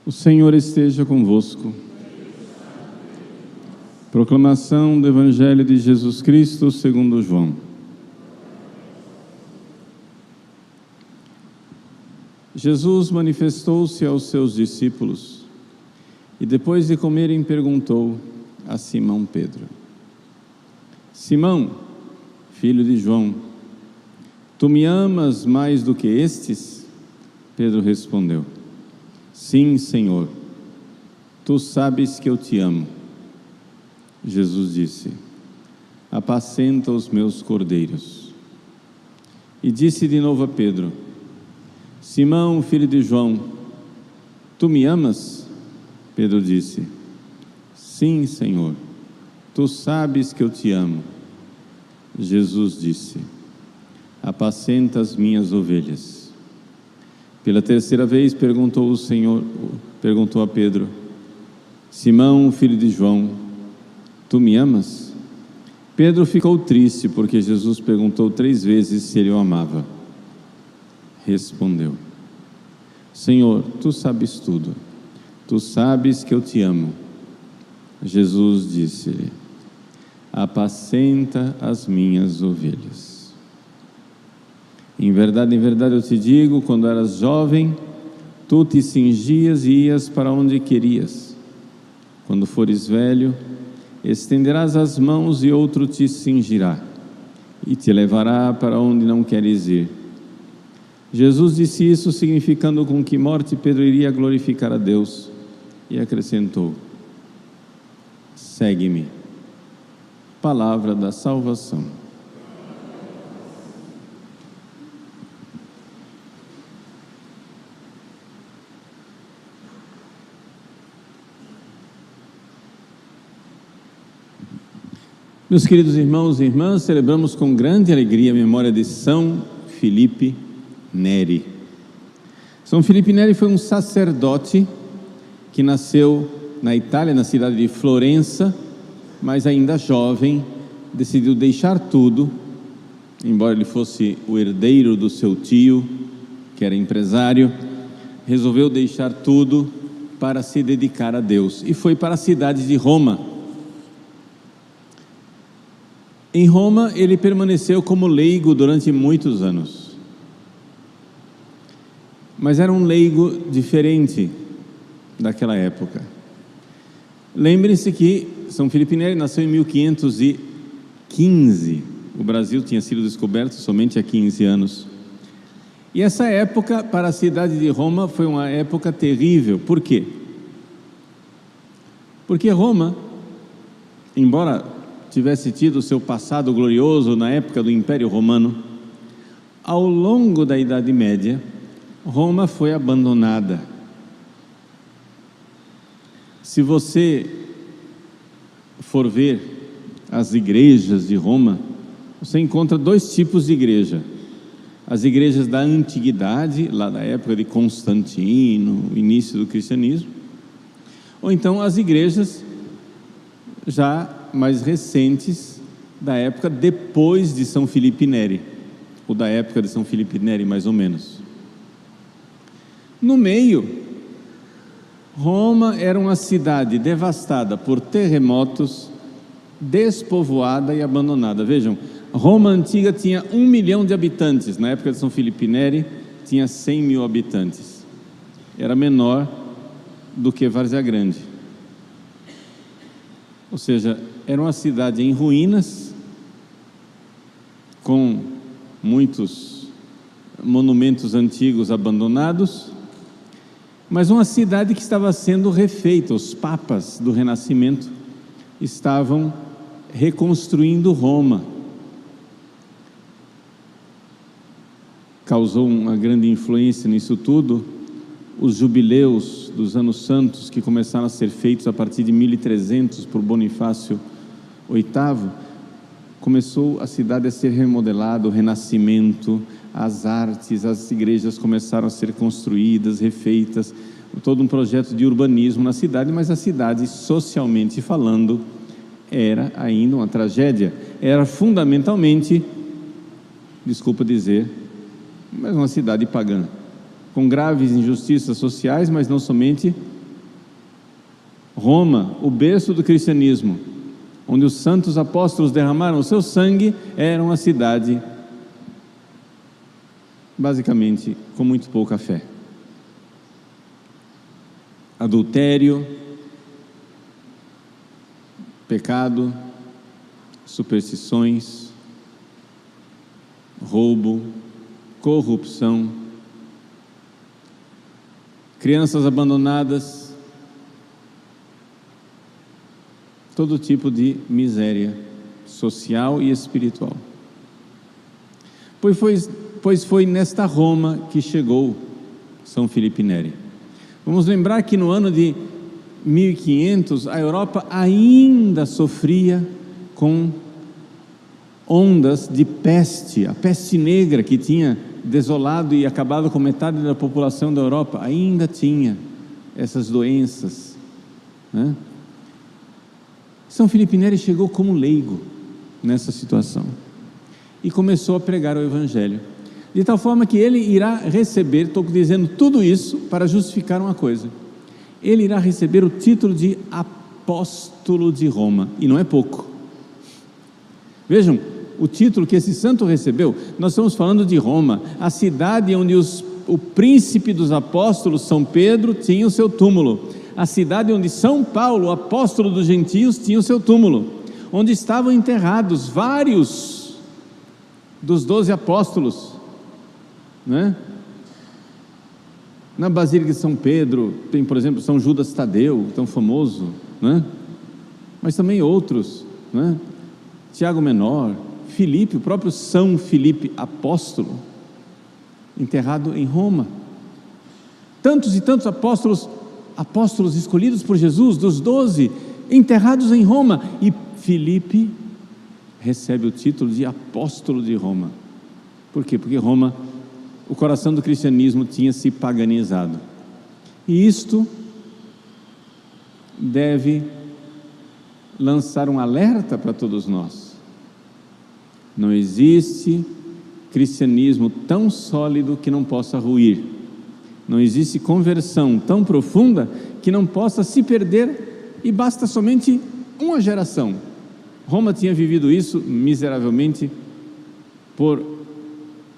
O Senhor esteja convosco. Proclamação do Evangelho de Jesus Cristo segundo João. Jesus manifestou-se aos seus discípulos e, depois de comerem, perguntou a Simão Pedro: Simão, filho de João, tu me amas mais do que estes? Pedro respondeu: Sim, Senhor, tu sabes que eu te amo. Jesus disse: Apacenta os meus cordeiros. E disse de novo a Pedro: Simão, filho de João, tu me amas? Pedro disse: Sim, Senhor, tu sabes que eu te amo. Jesus disse: Apacenta as minhas ovelhas. Pela terceira vez perguntou a Pedro: Simão, filho de João, tu me amas? Pedro ficou triste porque Jesus perguntou 3 vezes se ele o amava. Respondeu: Senhor, tu sabes tudo, tu sabes que eu te amo. Jesus disse-lhe: Apacenta as minhas ovelhas. Em verdade eu te digo, quando eras jovem, tu te cingias e ias para onde querias. Quando fores velho, estenderás as mãos e outro te cingirá e te levará para onde não queres ir. Jesus disse isso significando com que morte Pedro iria glorificar a Deus, e acrescentou: Segue-me. Palavra da salvação. Meus queridos irmãos e irmãs, celebramos com grande alegria a memória de São Filipe Neri. São Filipe Neri foi um sacerdote que nasceu na Itália, na cidade de Florença, mas ainda jovem, decidiu deixar tudo, embora ele fosse o herdeiro do seu tio, que era empresário, resolveu deixar tudo para se dedicar a Deus, e foi para a cidade de Roma. Em Roma, ele permaneceu como leigo durante muitos anos. Mas era um leigo diferente daquela época. Lembrem-se que São Filipe Neri nasceu em 1515. O Brasil tinha sido descoberto somente há 15 anos. E essa época, para a cidade de Roma, foi uma época terrível. Por quê? Porque Roma, embora tivesse tido seu passado glorioso na época do Império Romano, ao longo da Idade Média, Roma foi abandonada. Se você for ver as igrejas de Roma, você encontra 2 tipos de igreja: as igrejas da antiguidade, lá da época de Constantino, início do cristianismo, ou então as igrejas já mais recentes, da época depois de São Filipe Neri, ou da época de São Filipe Neri, mais ou menos. No meio, Roma era uma cidade devastada por terremotos, despovoada e abandonada. Vejam, Roma antiga tinha 1 milhão de habitantes, na época de São Filipe Neri tinha 100 mil habitantes, era menor do que Várzea Grande. Ou seja, era uma cidade em ruínas, com muitos monumentos antigos abandonados, mas uma cidade que estava sendo refeita. Os papas do Renascimento estavam reconstruindo Roma. Causou uma grande influência nisso tudo os jubileus dos anos santos, que começaram a ser feitos a partir de 1300 por Bonifácio VIII. Começou a cidade a ser remodelada, o Renascimento, as artes, as igrejas começaram a ser construídas, refeitas, todo um projeto de urbanismo na cidade, mas a cidade, socialmente falando, era ainda uma tragédia. Era fundamentalmente, desculpa dizer, mas uma cidade pagã, com graves injustiças sociais, mas não somente Roma, o berço do cristianismo, onde os santos apóstolos derramaram o seu sangue, era uma cidade basicamente com muito pouca fé. Adultério, pecado, superstições, roubo, corrupção, crianças abandonadas, todo tipo de miséria social e espiritual. Pois foi nesta Roma que chegou São Filipe Neri. Vamos lembrar que no ano de 1500 a Europa ainda sofria com ondas de peste, a peste negra que tinha desolado e acabado com metade da população da Europa, ainda tinha essas doenças, né? São Filipe Neri chegou como leigo nessa situação e começou a pregar o Evangelho, de tal forma que ele irá receber, estou dizendo tudo isso para justificar uma coisa, ele irá receber o título de apóstolo de Roma, e não é pouco. Vejam, o título que esse santo recebeu, nós estamos falando de Roma, a cidade onde o príncipe dos apóstolos, São Pedro, tinha o seu túmulo, a cidade onde São Paulo, o apóstolo dos gentios, tinha o seu túmulo, onde estavam enterrados vários dos 12 apóstolos, né? Na Basílica de São Pedro tem, por exemplo, São Judas Tadeu, tão famoso, né? Mas também outros, né? Tiago Menor, Filipe, o próprio São Filipe apóstolo, enterrado em Roma. Tantos e tantos apóstolos escolhidos por Jesus, dos 12, enterrados em Roma, e Filipe recebe o título de apóstolo de Roma. Por quê? Porque Roma, o coração do cristianismo tinha se paganizado, e isto deve lançar um alerta para todos nós. Não existe cristianismo tão sólido que não possa ruir, não existe conversão tão profunda que não possa se perder, e basta somente uma geração. Roma tinha vivido isso miseravelmente por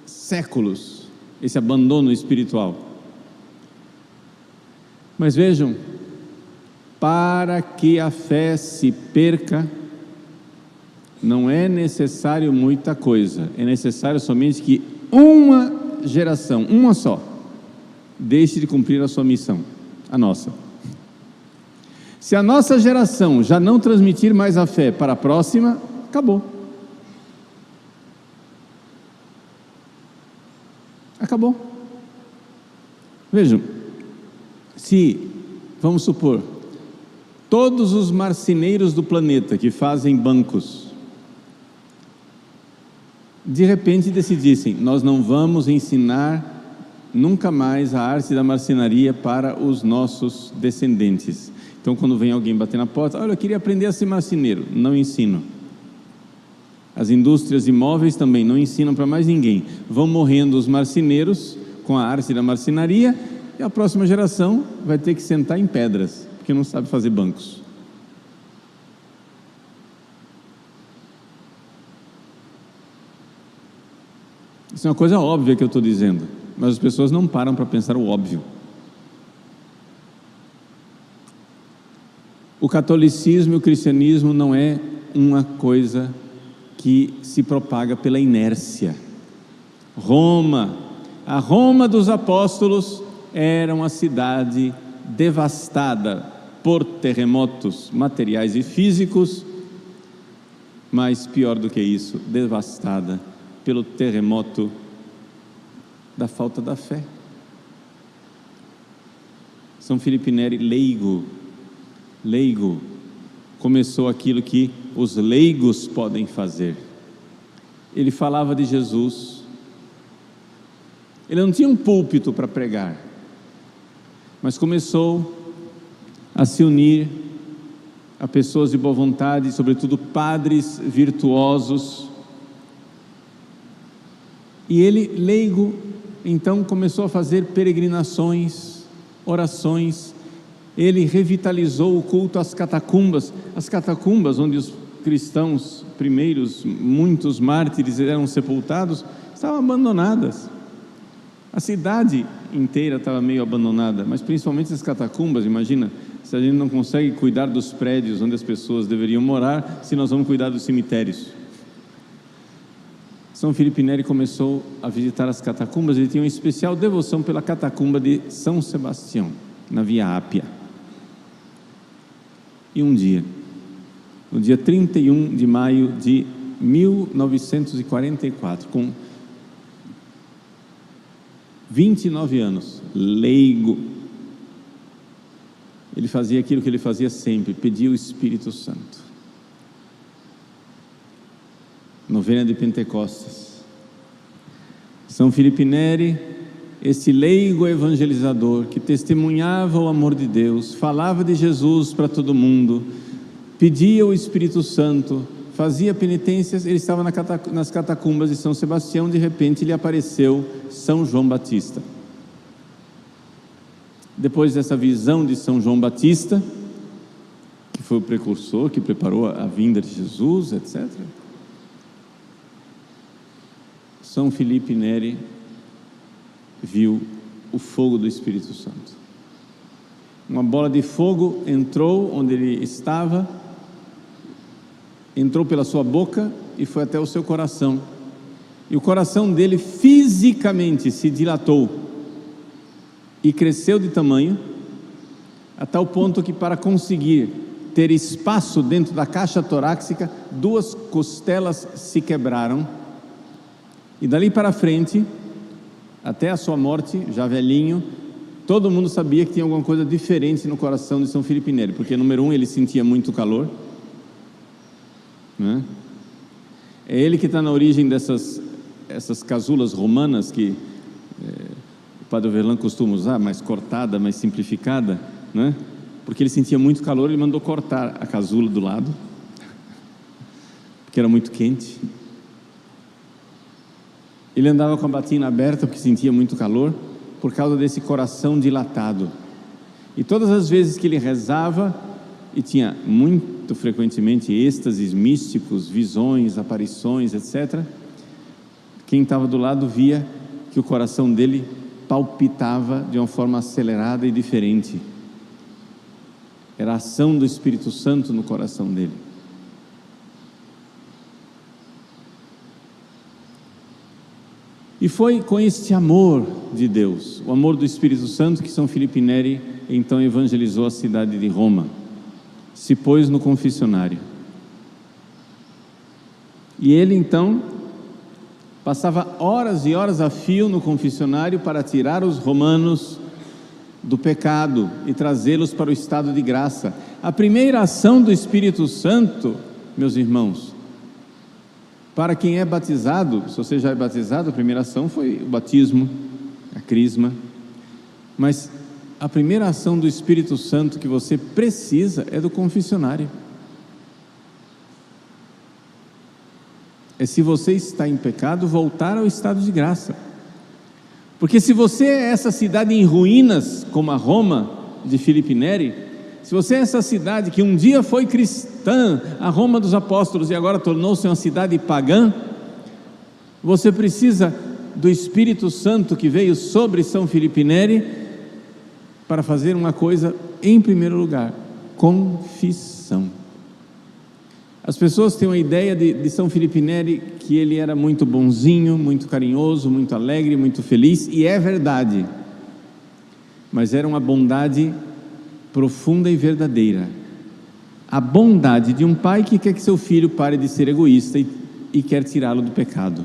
séculos, esse abandono espiritual. Mas vejam, para que a fé se perca, não é necessário muita coisa, é necessário somente que uma geração, uma só, deixe de cumprir a sua missão, a nossa. Se a nossa geração já não transmitir mais a fé para a próxima, acabou. Acabou. Vejam, se, vamos supor, todos os marceneiros do planeta que fazem bancos, de repente decidissem, nós não vamos ensinar nunca mais a arte da marcenaria para os nossos descendentes. Então, quando vem alguém bater na porta, olha, eu queria aprender a ser marceneiro, não ensino. As indústrias imóveis também não ensinam para mais ninguém. Vão morrendo os marceneiros com a arte da marcenaria, e a próxima geração vai ter que sentar em pedras, porque não sabe fazer bancos. Isso é uma coisa óbvia que eu estou dizendo, mas as pessoas não param para pensar o óbvio. O catolicismo e o cristianismo não é uma coisa que se propaga pela inércia. Roma, a Roma dos apóstolos, era uma cidade devastada por terremotos materiais e físicos, mas pior do que isso, devastada pelo terremoto da falta da fé. São Filipe Neri, leigo, começou aquilo que os leigos podem fazer. Ele falava de Jesus, ele não tinha um púlpito para pregar, mas começou a se unir a pessoas de boa vontade, sobretudo padres virtuosos, e ele, leigo, então começou a fazer peregrinações, orações. Ele revitalizou o culto às catacumbas, onde os cristãos primeiros, muitos mártires eram sepultados, estavam abandonadas. A cidade inteira estava meio abandonada, mas principalmente as catacumbas. Imagina, se a gente não consegue cuidar dos prédios onde as pessoas deveriam morar, se nós vamos cuidar dos cemitérios. São Filipe Neri começou a visitar as catacumbas. Ele tinha uma especial devoção pela catacumba de São Sebastião, na Via Ápia. E um dia, no dia 31 de maio de 1944, com 29 anos, leigo, ele fazia aquilo que ele fazia sempre, pedia o Espírito Santo. Novena de Pentecostes. São Filipe Neri, esse leigo evangelizador que testemunhava o amor de Deus, falava de Jesus para todo mundo, pedia o Espírito Santo, fazia penitências. Ele estava nas catacumbas de São Sebastião. De repente lhe apareceu São João Batista. Depois dessa visão de São João Batista, que foi o precursor, que preparou a vinda de Jesus, etc., São Filipe Neri viu o fogo do Espírito Santo. Uma bola de fogo entrou onde ele estava, entrou pela sua boca e foi até o seu coração. E o coração dele fisicamente se dilatou e cresceu de tamanho, a tal ponto que, para conseguir ter espaço dentro da caixa torácica, 2 costelas se quebraram. E dali para frente, até a sua morte, já velhinho, todo mundo sabia que tinha alguma coisa diferente no coração de São Filipe Neri, porque, número 1, ele sentia muito calor, né? É ele que está na origem essas casulas romanas que o Padre Verlan costuma usar, mais cortada, mais simplificada, né? Porque ele sentia muito calor, ele mandou cortar a casula do lado, porque era muito quente. Ele andava com a batina aberta porque sentia muito calor, por causa desse coração dilatado. E todas as vezes que ele rezava, e tinha muito frequentemente êxtases místicos, visões, aparições, etc., quem estava do lado via que o coração dele palpitava de uma forma acelerada e diferente. Era a ação do Espírito Santo no coração dele. E foi com este amor de Deus, o amor do Espírito Santo, que São Filipe Neri então evangelizou a cidade de Roma. Se pôs no confessionário. E ele então passava horas e horas a fio no confessionário para tirar os romanos do pecado e trazê-los para o estado de graça. A primeira ação do Espírito Santo, meus irmãos, para quem é batizado, se você já é batizado, a primeira ação foi o batismo, a crisma, mas a primeira ação do Espírito Santo que você precisa é do confessionário. É, se você está em pecado, voltar ao estado de graça. Porque se você é essa cidade em ruínas, como a Roma de Filipe Neri, se você é essa cidade que um dia foi cristã, a Roma dos apóstolos, e agora tornou-se uma cidade pagã, você precisa do Espírito Santo que veio sobre São Filipe Neri para fazer uma coisa em primeiro lugar: confissão. As pessoas têm uma ideia de São Filipe Neri que ele era muito bonzinho, muito carinhoso, muito alegre, muito feliz, e é verdade, mas era uma bondade profunda e verdadeira. A bondade de um pai que quer que seu filho pare de ser egoísta e quer tirá-lo do pecado.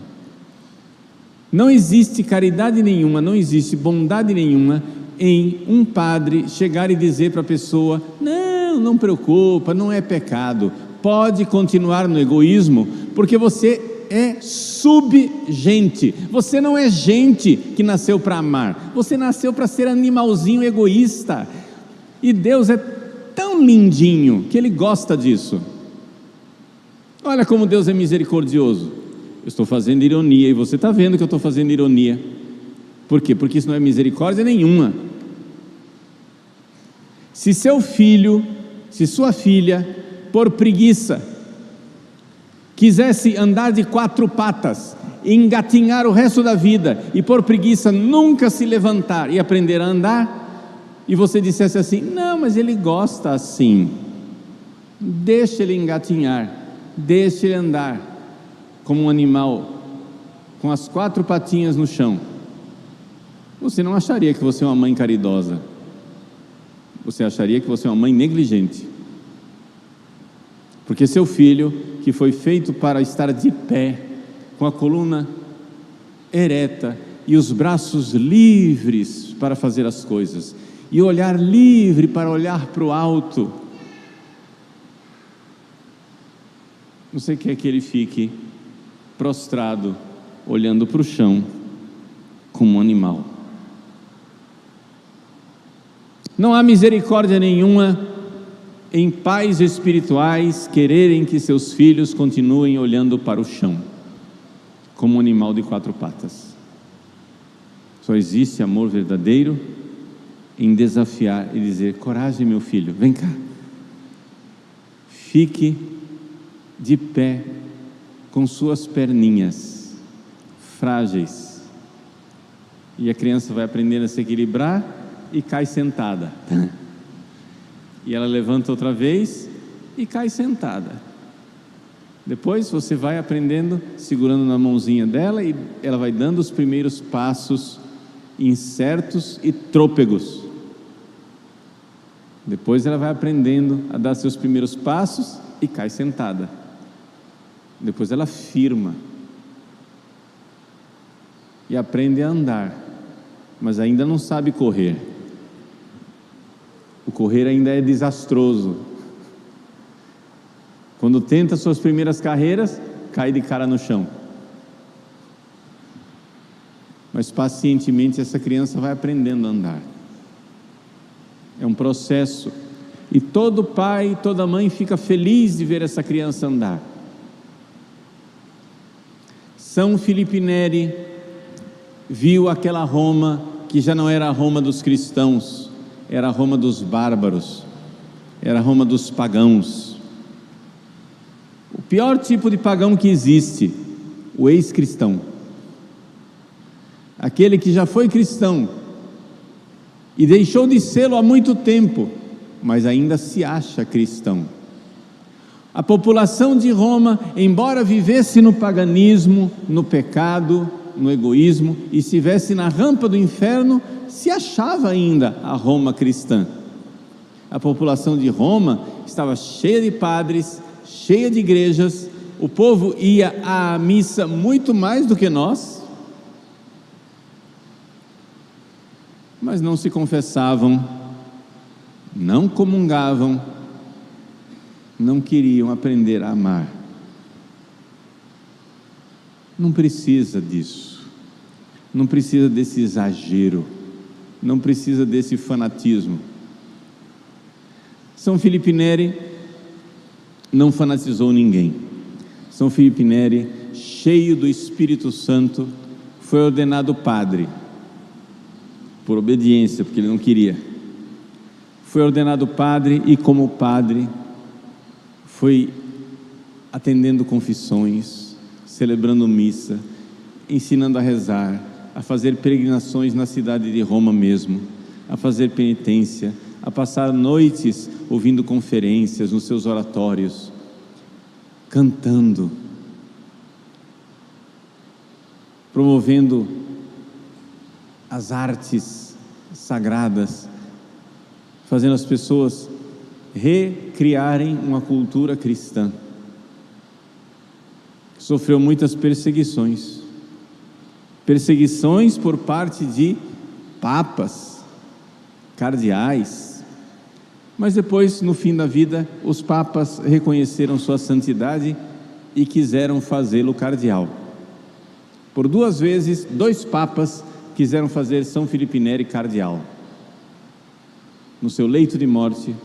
Não existe caridade nenhuma, não existe bondade nenhuma em um padre chegar e dizer para a pessoa: não preocupa, não é pecado, pode continuar no egoísmo, porque você é subgente, você não é gente que nasceu para amar, você nasceu para ser animalzinho egoísta. E Deus é tão lindinho que Ele gosta disso. Olha como Deus é misericordioso. Eu estou fazendo ironia e você está vendo que eu estou fazendo ironia. Por quê? Porque isso não é misericórdia nenhuma. Se seu filho, se sua filha, por preguiça, quisesse andar de 4 patas, engatinhar o resto da vida e por preguiça nunca se levantar e aprender a andar, e você dissesse assim: não, mas ele gosta assim, deixa ele engatinhar, deixa ele andar como um animal com as 4 patinhas no chão, você não acharia que você é uma mãe caridosa, você acharia que você é uma mãe negligente, porque seu filho, que foi feito para estar de pé, com a coluna ereta e os braços livres para fazer as coisas, e o olhar livre para olhar para o alto, você quer que ele fique prostrado, olhando para o chão, como um animal. Não há misericórdia nenhuma em pais espirituais quererem que seus filhos continuem olhando para o chão, como um animal de 4 patas. Só existe amor verdadeiro em desafiar e dizer: coragem, meu filho, vem cá, fique de pé com suas perninhas frágeis, e a criança vai aprendendo a se equilibrar e cai sentada, e ela levanta outra vez e cai sentada. Depois você vai aprendendo, segurando na mãozinha dela, e ela vai dando os primeiros passos incertos e trôpegos. Depois ela vai aprendendo a dar seus primeiros passos e cai sentada. Depois ela firma e aprende a andar, mas ainda não sabe correr. O correr ainda é desastroso. Quando tenta suas primeiras carreiras, cai de cara no chão. Mas pacientemente essa criança vai aprendendo a andar. É um processo, e todo pai, toda mãe fica feliz de ver essa criança andar. São Filipe Neri viu aquela Roma que já não era a Roma dos cristãos, era a Roma dos bárbaros, era a Roma dos pagãos. O pior tipo de pagão que existe, o ex-cristão. Aquele que já foi cristão e deixou de sê-lo há muito tempo, mas ainda se acha cristão. A população de Roma, embora vivesse no paganismo, no pecado, no egoísmo, e estivesse na rampa do inferno, se achava ainda a Roma cristã. A população de Roma estava cheia de padres, cheia de igrejas, o povo ia à missa muito mais do que nós, mas não se confessavam, não comungavam, não queriam aprender a amar. Não precisa disso, não precisa desse exagero, não precisa desse fanatismo. São Filipe Neri não fanatizou ninguém. São Filipe Neri, cheio do Espírito Santo, foi ordenado padre, por obediência, porque ele não queria. Foi ordenado padre, e como padre foi atendendo confissões, celebrando missa, ensinando a rezar, a fazer peregrinações na cidade de Roma mesmo, a fazer penitência, a passar noites ouvindo conferências nos seus oratórios, cantando, promovendo as artes sagradas, fazendo as pessoas recriarem uma cultura cristã. Sofreu muitas perseguições por parte de papas, cardeais, mas depois, no fim da vida, os papas reconheceram sua santidade e quiseram fazê-lo cardeal. Por 2 vezes, 2 papas quiseram fazer São Filipe Neri cardeal. No seu leito de morte,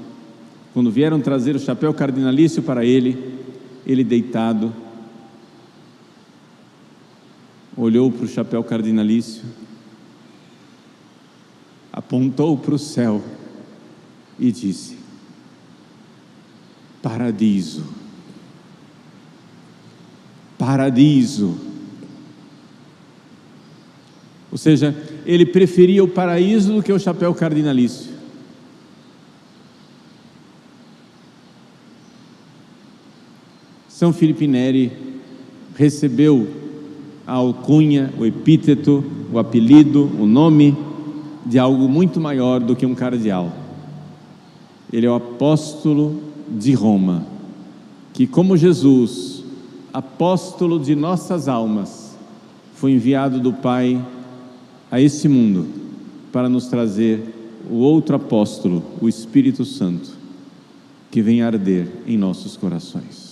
quando vieram trazer o chapéu cardinalício para ele, ele deitado, olhou para o chapéu cardinalício, apontou para o céu e disse: paradiso, paradiso. Ou seja, ele preferia o paraíso do que o chapéu cardinalício. São Filipe Neri recebeu a alcunha, o epíteto, o apelido, o nome de algo muito maior do que um cardeal. Ele é o apóstolo de Roma, que, como Jesus, apóstolo de nossas almas, foi enviado do Pai a esse mundo para nos trazer o outro apóstolo, o Espírito Santo, que vem arder em nossos corações.